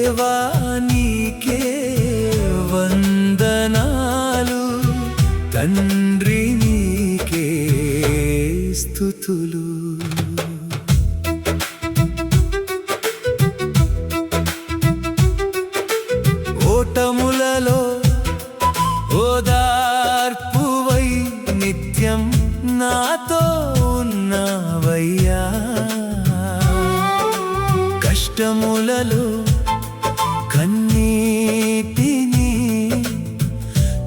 దేవా నీకే వందనాలు, తండ్రి నీకే స్తుతులు. ఓటములలో ఓదార్పువై నిత్యం నాతో ఉన్నావయ్యా, కష్టములలో కన్నీటిని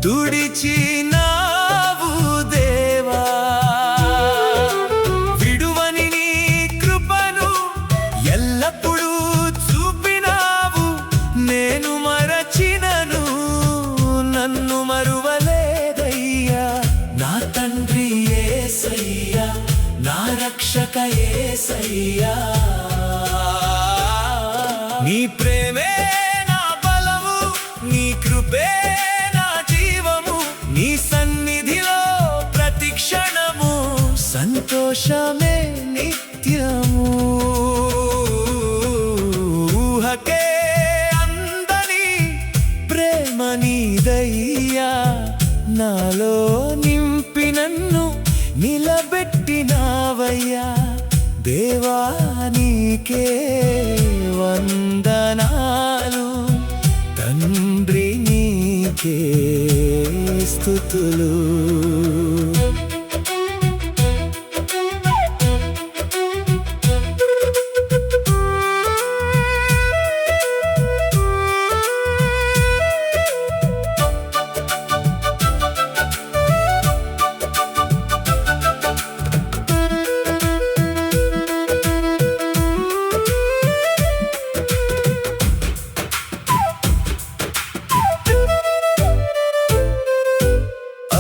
తుడిచినావు దేవా, విడువని నీ కృపను ఎల్లప్పుడూ చూపినావు. నేను మరచినను నన్ను మరువలేదయ్యా, నా తండ్రి యేసయ్యా, నా రక్షక యేసయ్యా. నీ ప్రేమే నా బలము, నీ కృపే నా జీవము, నీ సన్నిధిలో ప్రతి క్షణము సంతోషమే నిత్యము. ఊహకే అందని ప్రేమ నీదయ్యా, నాలో నింపి నన్ను నిలబెట్టినావయ్యా, దేవా నీకే వందనాలు, తండ్రి నీకే స్తుతులు.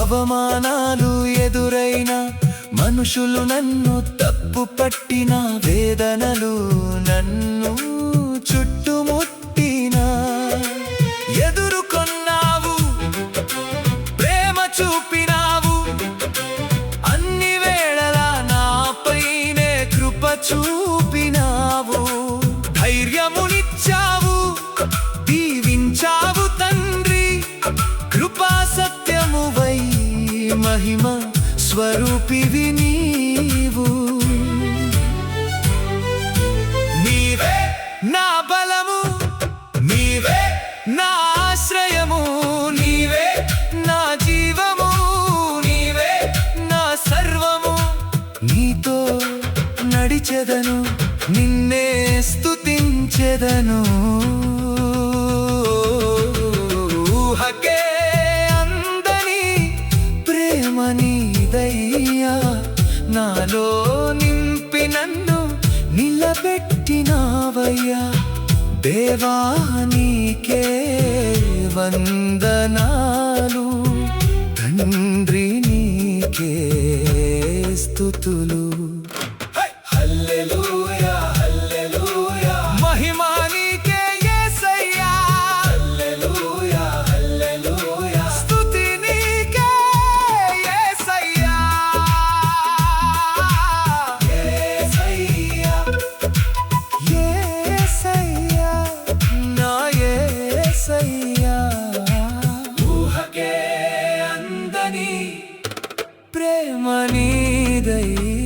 అవమానాలు ఎదురైన, మనుషులు నన్ను తప్పు పట్టిన, వేదనలు నన్ను చుట్టుముట్టిన, ఎదుర్కొన్నావు, ప్రేమ చూపినావు, అన్ని వేళలా నాపైనే కృప చూపినావు. ధైర్యమునిచ్చావు, దీవించావు తండ్రి, కృపా సత్యమువై మహిమ స్వరూపివి నీవు. నీవే నా బలము, నీవే నా ఆశ్రయము, నీవే నా జీవము, నీవే నా సర్వము. నీతో నడిచెదను, నిన్నే స్తుతించెదను. ఊహకే నీదయ్యా, నాలో నింపి నన్ను నిలబెట్టినావయ్యా, దేవా నీకే వందనాలు, తండ్రి నీకే స్తుతులు. హల్లెలూయా హల్లెలూయా, మహిమా నీకే యేసయ్యా, హల్లెలూయా హల్లెలూయా, స్తుతి నీకే యేసయ్యా, యేసయ్యా యేసయ్యా, నా యేసయ్యా. ఊహకే అందని ప్రేమ నీదయ్యా,